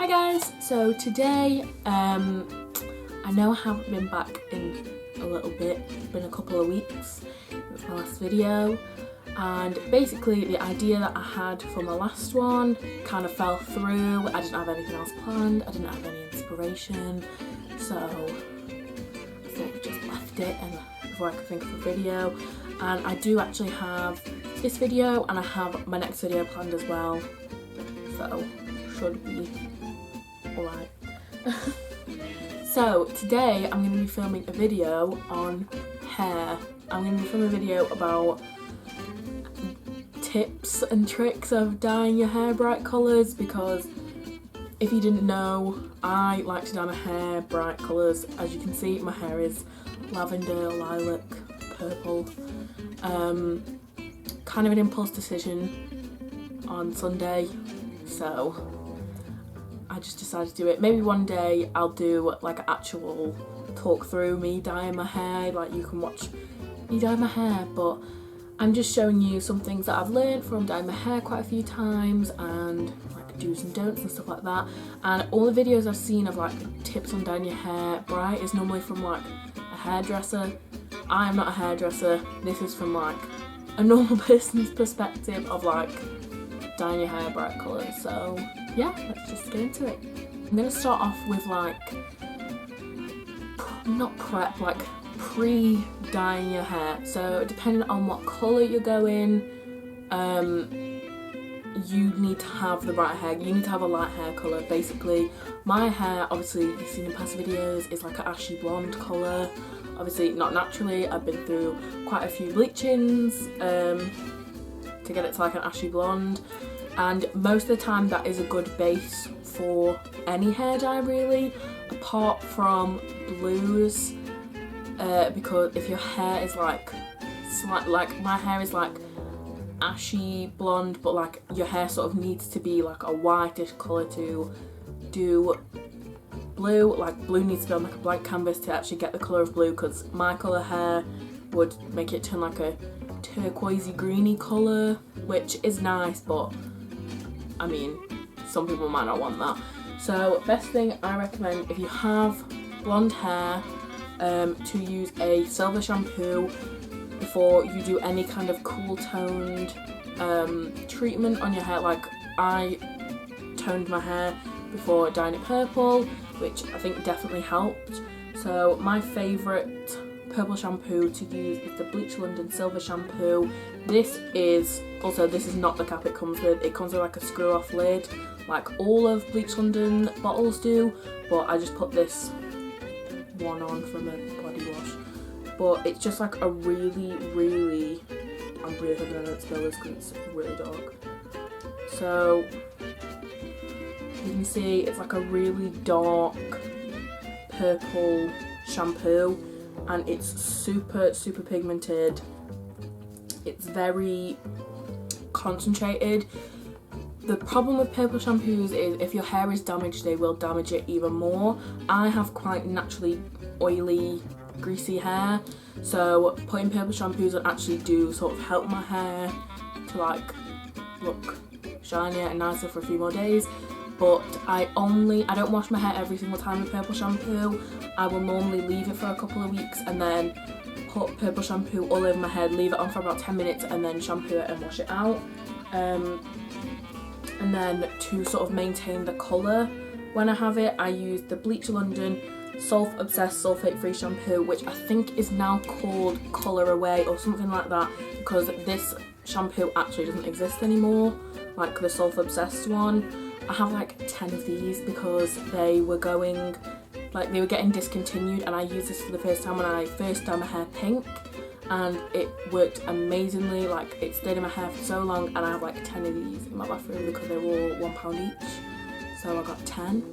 Hi guys, so today, I know I haven't been back in a little bit, it's been a couple of weeks since my last video, and basically the idea that I had for my last one kind of fell through. I didn't have anything else planned, I didn't have any inspiration, so I thought we just left it and before I could think of a video. And I do actually have this video and I have my next video planned as well, so should be alright. So today I'm going to be filming a video on hair. I'm going to be filming a video about tips and tricks of dyeing your hair bright colours, because if you didn't know, I like to dye my hair bright colours. As you can see, my hair is lavender, lilac, purple. Kind of an impulse decision on Sunday, so I just decided to do it. Maybe one day I'll do like an actual talk through me dyeing my hair, like you can watch me dye my hair, but I'm just showing you some things that I've learned from dyeing my hair quite a few times and like do's and don'ts and stuff like that. And all the videos I've seen of like tips on dyeing your hair bright is normally from like a hairdresser. I'm not a hairdresser, this is from like a normal person's perspective of like dyeing your hair bright colours. So yeah, let's just get into it. I'm gonna start off with like, not prep, like pre-dyeing your hair. So depending on what colour you're going, you need to have the right hair. You need to have a light hair colour. Basically, my hair, obviously you've seen in past videos, is like an ashy blonde colour. Obviously not naturally, I've been through quite a few bleachings to get it to like an ashy blonde, and most of the time that is a good base for any hair dye really, apart from blues, because if your hair is like like my hair is like ashy blonde, but like your hair sort of needs to be like a whitish colour to do blue. Like blue needs to be on like a blank canvas to actually get the colour of blue, because my colour hair would make it turn like a turquoisey greeny colour, which is nice, but I mean some people might not want that. So best thing I recommend if you have blonde hair, to use a silver shampoo before you do any kind of cool toned treatment on your hair. Like I toned my hair before dyeing it purple, which I think definitely helped. So my favourite purple shampoo to use is the Bleach London Silver Shampoo. This is not the cap it comes with. It comes with like a screw off lid, like all of Bleach London bottles do, but I just put this one on from a body wash. But it's just like a really, I'm really hoping I don't spill this because it's really dark. So you can see it's like a really dark purple shampoo, and it's super pigmented. It's very concentrated. The problem with purple shampoos is if your hair is damaged, they will damage it even more. I have quite naturally oily, greasy hair, so putting purple shampoos on actually do sort of help my hair to like look shinier and nicer for a few more days. But I don't wash my hair every single time with purple shampoo. I will normally leave it for a couple of weeks and then put purple shampoo all over my head, leave it on for about 10 minutes and then shampoo it and wash it out. And then to sort of maintain the colour when I have it, I use the Bleach London Sulf Obsessed Sulfate Free Shampoo, which I think is now called Colour Away or something like that, because this shampoo actually doesn't exist anymore, like the Sulf Obsessed one. I have like 10 of these because they were getting discontinued, and I used this for the first time when I first dyed my hair pink, and it worked amazingly. Like it stayed in my hair for so long, and I have like 10 of these in my bathroom because they were all £1 each. So I got 10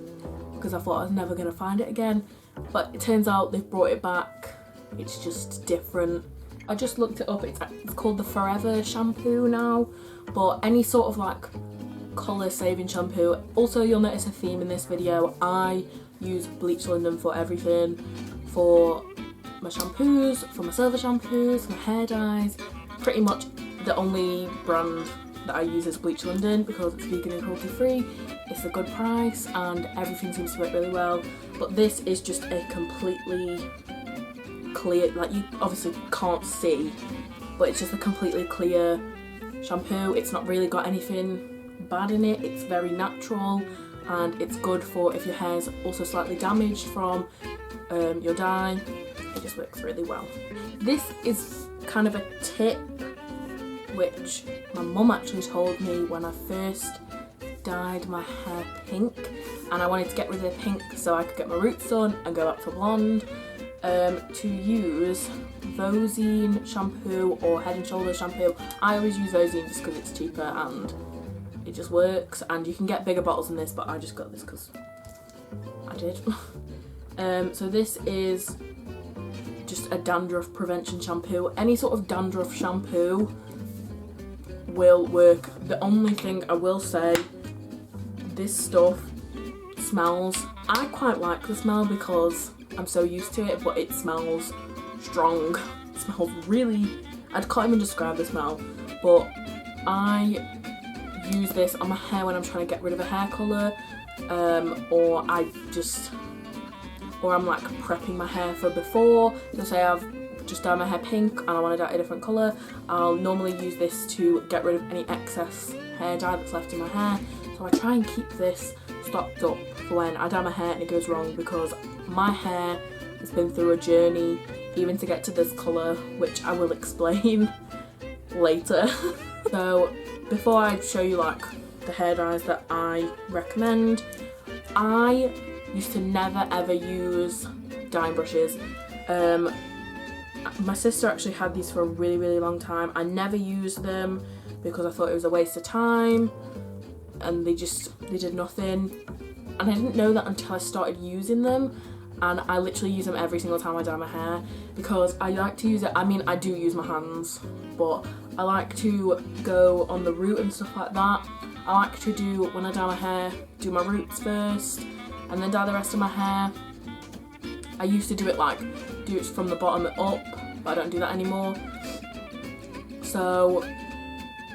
because I thought I was never going to find it again, but it turns out they've brought it back. It's just different. I just looked it up, it's called the Forever shampoo now, but any sort of like colour saving shampoo. Also, you'll notice a theme in this video. I use Bleach London for everything, for my shampoos, for my silver shampoos, my hair dyes, pretty much the only brand that I use is Bleach London because it's vegan and cruelty free, it's a good price and everything seems to work really well. But this is just a completely clear, like you obviously can't see, but it's just a completely clear shampoo. It's not really got anything bad in it, it's very natural and it's good for if your hair's also slightly damaged from your dye. It just works really well. This is kind of a tip which my mum actually told me when I first dyed my hair pink and I wanted to get rid of the pink so I could get my roots done and go back to blonde, to use Vosine shampoo or Head and Shoulders shampoo. I always use Vosine just because it's cheaper and it just works, and you can get bigger bottles than this, but I just got this because I did. So this is just a dandruff prevention shampoo. Any sort of dandruff shampoo will work. The only thing I will say, this stuff smells, I quite like the smell because I'm so used to it, but it smells strong. It smells really, I can't even describe the smell, but I use this on my hair when I'm trying to get rid of a hair colour, or I'm like prepping my hair for before. So say I've just dyed my hair pink and I want to dye a different colour, I'll normally use this to get rid of any excess hair dye that's left in my hair. So I try and keep this stocked up for when I dye my hair and it goes wrong, because my hair has been through a journey even to get to this colour, which I will explain later. So before I show you like the hair dyes that I recommend, I used to never ever use dyeing brushes. My sister actually had these for a really long time. I never used them because I thought it was a waste of time and they did nothing, and I didn't know that until I started using them, and I literally use them every single time I dye my hair because I like to use it. I mean, I do use my hands, but I like to go on the root and stuff like that. I like to do, when I dye my hair, do my roots first and then dye the rest of my hair. I used to do it from the bottom up, but I don't do that anymore. So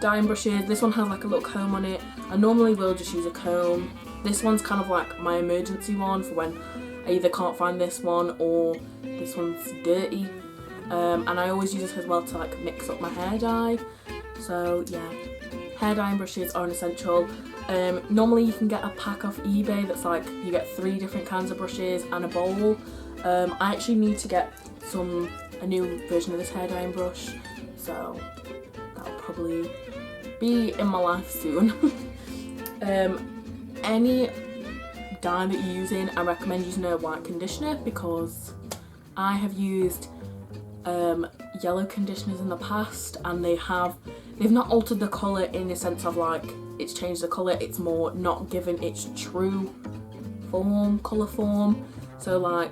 dyeing brushes, this one has like a little comb on it. I normally will just use a comb. This one's kind of like my emergency one for when I either can't find this one or this one's dirty. And I always use this as well to like mix up my hair dye. So yeah, hair dyeing brushes are an essential. Normally you can get a pack off eBay that's like, you get 3 different kinds of brushes and a bowl. I actually need to get a new version of this hair dyeing brush, so that'll probably be in my life soon. Any dye that you're using, I recommend using a white conditioner because I have used yellow conditioners in the past and they've not altered the colour in the sense of like it's changed the colour, it's more not given its true colour form. So like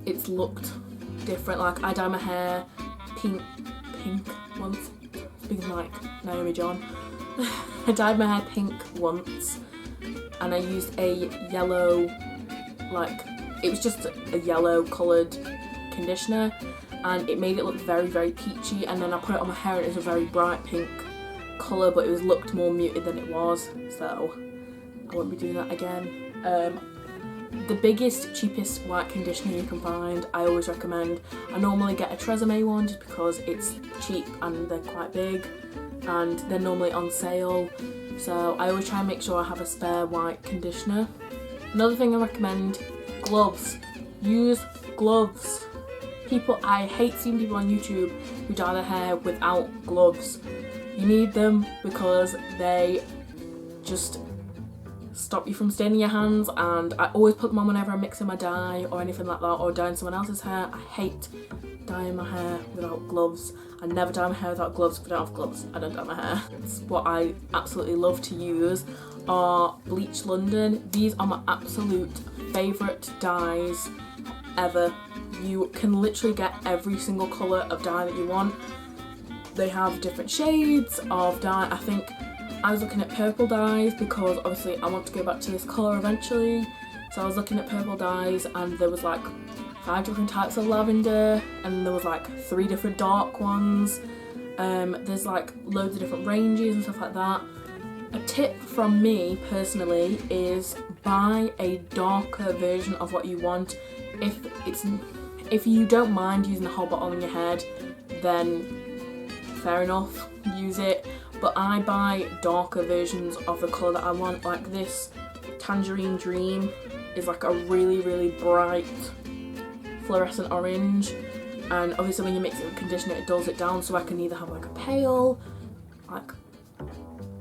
it's looked different. Like I dye my hair pink once, speaking like Naomi John. I dyed my hair pink once and I used a yellow, like it was just a yellow coloured conditioner and it made it look very peachy, and then I put it on my hair and it was a very bright pink colour, but it looked more muted than it was, so I won't be doing that again. The biggest, cheapest white conditioner you can find, I always recommend. I normally get a Tresemme one just because it's cheap and they're quite big and they're normally on sale, so I always try and make sure I have a spare white conditioner. Another thing I recommend, gloves. Use gloves. I hate seeing people on YouTube who dye their hair without gloves. You need them because they just stop you from staining your hands, and I always put them on whenever I'm mixing my dye or anything like that, or dyeing someone else's hair. I hate dyeing my hair without gloves. I never dye my hair without gloves. If I don't have gloves, I don't dye my hair. It's what I absolutely love to use are Bleach London. These are my absolute favourite dyes ever. You can literally get every single colour of dye that you want. They have different shades of dye. I think I was looking at purple dyes because obviously I want to go back to this colour eventually. So I was looking at purple dyes and there was like 5 different types of lavender and there was like 3 different dark ones. There's like loads of different ranges and stuff like that. A tip from me personally is buy a darker version of what you want. If you don't mind using the whole bottle on your head, then fair enough, use it. But I buy darker versions of the colour that I want. Like this Tangerine Dream is like a really, really bright fluorescent orange. And obviously when you mix it with conditioner, it dulls it down, so I can either have like a pale, like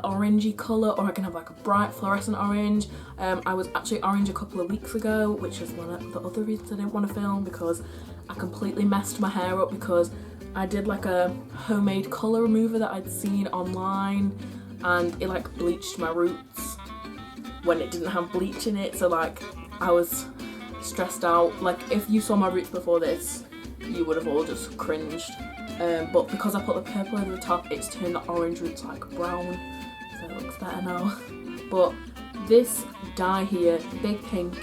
orangey colour, or I can have like a bright fluorescent orange. I was actually orange a couple of weeks ago, which is one of the other reasons I didn't want to film, because I completely messed my hair up because I did like a homemade colour remover that I'd seen online, and it like bleached my roots when it didn't have bleach in it. So like I was stressed out. Like if you saw my roots before this, you would have all just cringed. But because I put the purple over the top, it's turned the orange roots like brown, so it looks better now. But this dye here, Big Pink,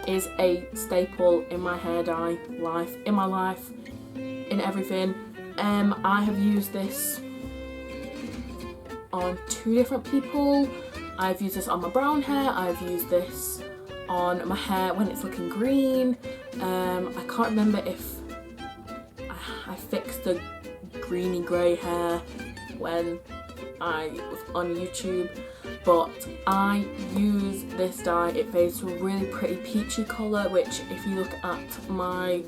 is a staple in my hair dye life, in my life, in everything. I have used this on 2 different people. I've used this on my brown hair, I've used this on my hair when it's looking green. I can't remember if I fixed the greeny grey hair when I was on YouTube, but I use this dye. It fades to a really pretty peachy colour, which if you look at my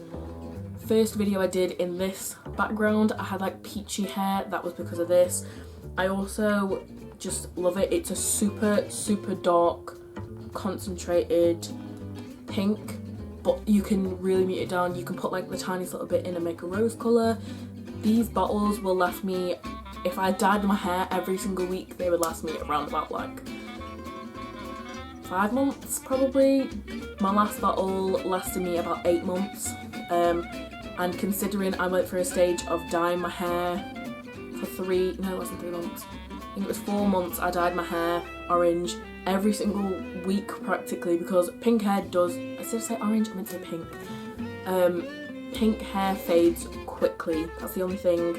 first video I did in this background, I had like peachy hair. That was because of this. I also just love it. It's a super, super dark, concentrated pink, but you can really mute it down. You can put like the tiniest little bit in and make a rose colour. These bottles will last me, if I dyed my hair every single week, they would last me around about like 5 months probably. My last bottle lasted me about 8 months. And considering I went through a stage of dyeing my hair for it wasn't 3 months. I think it was 4 months. I dyed my hair orange every single week practically, because pink hair does, instead of say orange, I meant to say pink. Pink hair fades quickly, that's the only thing.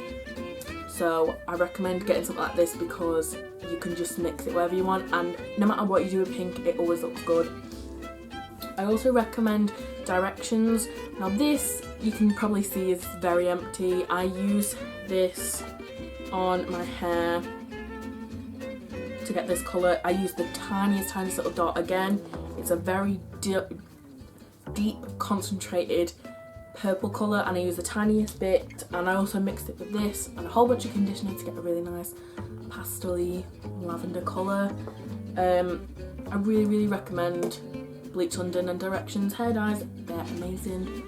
So I recommend getting something like this because you can just mix it wherever you want, and no matter what you do with pink, it always looks good. I also recommend Directions. Now this, you can probably see, is very empty. I use this on my hair to get this colour. I use the tiniest little dot. Again, it's a very deep concentrated purple colour, and I use the tiniest bit, and I also mixed it with this and a whole bunch of conditioner to get a really nice pastel-y lavender colour. I really, really recommend Bleach London and Directions hair dyes. They're amazing.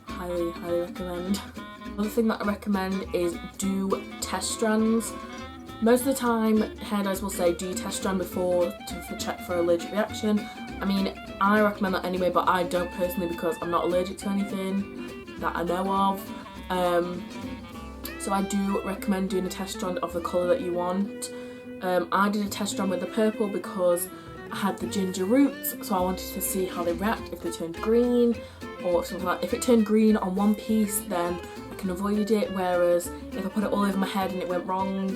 Highly, highly recommend. Another thing that I recommend is do test strands. Most of the time hair dyes will say do your test strand before to check for allergic reaction. I mean, I recommend that anyway, but I don't personally because I'm not allergic to anything that I know of. So I do recommend doing a test strand of the colour that you want. I did a test strand with the purple because I had the ginger roots, so I wanted to see how they react, if they turned green or something like that. If it turned green on one piece, then I can avoid it, whereas if I put it all over my head and it went wrong,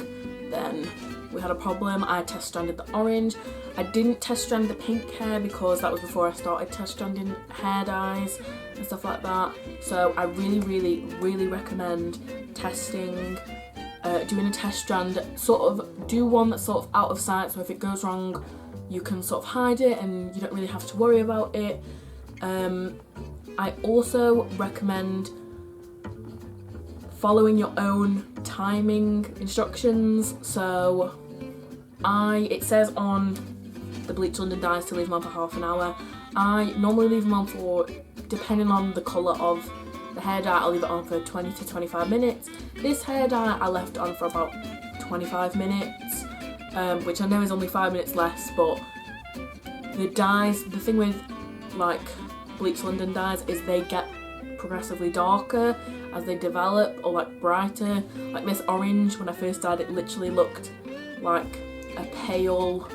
then we had a problem. I test stranded the orange. I didn't test strand the pink hair because that was before I started test stranding hair dyes and stuff like that. So I really, really, really recommend testing, doing a test strand. Sort of do one that's sort of out of sight, so if it goes wrong, you can sort of hide it and you don't really have to worry about it. I also recommend following your own timing instructions. So it says on the Bleach London dyes to leave them on for half an hour. I normally leave them on for, depending on the colour of the hair dye, I'll leave it on for 20 to 25 minutes. This hair dye I left on for about 25 minutes, which I know is only 5 minutes less, but the dyes, the thing with like Bleach London dyes is they get progressively darker as they develop, or like brighter. Like this orange, when I first dyed it, literally looked like a pale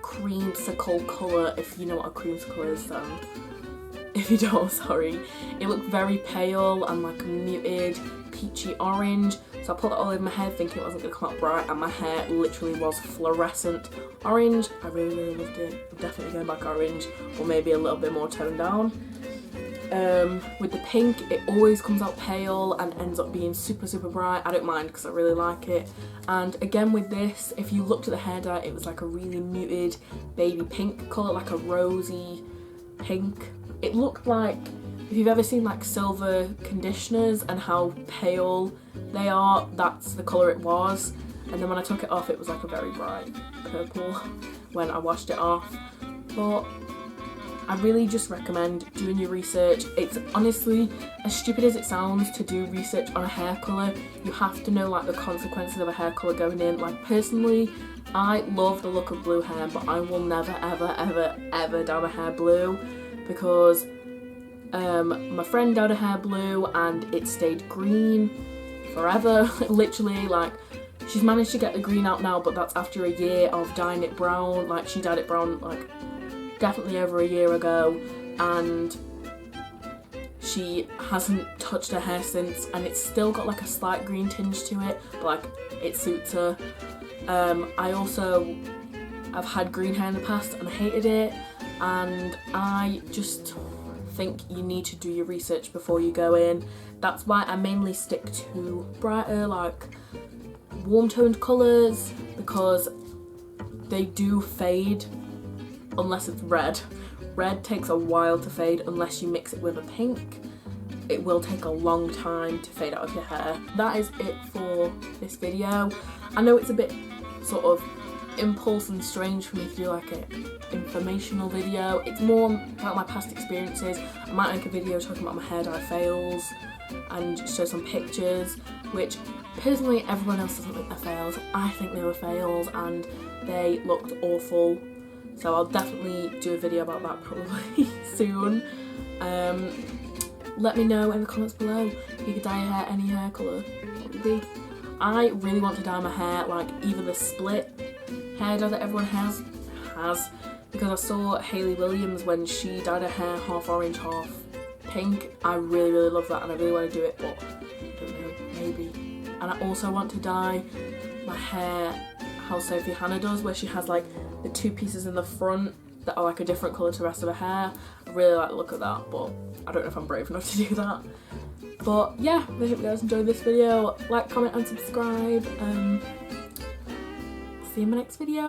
creamsicle colour, if you know what a creamsicle is. if you don't, sorry. It looked very pale and like a muted peachy orange, so I put that all over my hair thinking it wasn't going to come out bright, and my hair literally was fluorescent orange. I really, really loved it. I'm definitely going back orange, or maybe a little bit more toned down. With the pink, it always comes out pale and ends up being super, super bright. I don't mind because I really like it. And again with this, if you looked at the hair dye, it was like a really muted baby pink colour, like a rosy pink. It looked like, if you've ever seen like silver conditioners and how pale they are, that's the colour it was. And then when I took it off, it was like a very bright purple when I washed it off. But I really just recommend doing your research. It's honestly, as stupid as it sounds to do research on a hair colour, you have to know like the consequences of a hair colour going in. Like personally, I love the look of blue hair, but I will never ever ever ever dye my hair blue, because my friend dyed her hair blue and it stayed green forever. Literally, like, she's managed to get the green out now, but that's after a year of dyeing it brown. Like, she dyed it brown like definitely over a year ago, and she hasn't touched her hair since, and it's still got like a slight green tinge to it, but like it suits her. I've had green hair in the past and I hated it, and I just think you need to do your research before you go in. That's why I mainly stick to brighter, like warm toned colours, because they do fade unless it's red. Red takes a while to fade unless you mix it with a pink. It will take a long time to fade out of your hair. That is it for this video. I know it's a bit sort of impulse and strange for me to do like an informational video. It's more about my past experiences. I might make a video talking about my hair dye fails and show some pictures, which personally everyone else doesn't think they're fails. I think they were fails and they looked awful. So I'll definitely do a video about that probably soon. Let me know in the comments below if you could dye your hair any hair colour, what would it be? I really want to dye my hair like either the split hair dye that everyone has, because I saw Hayley Williams when she dyed her hair half orange, half pink. I really, really love that and I really want to do it, but I don't know, maybe. And I also want to dye my hair how Sophie Hannah does, where she has like the two pieces in the front that are like a different colour to the rest of her hair. I really like the look of that, but I don't know if I'm brave enough to do that. But yeah, I hope you guys enjoyed this video. Like, comment and subscribe. See you in my next video.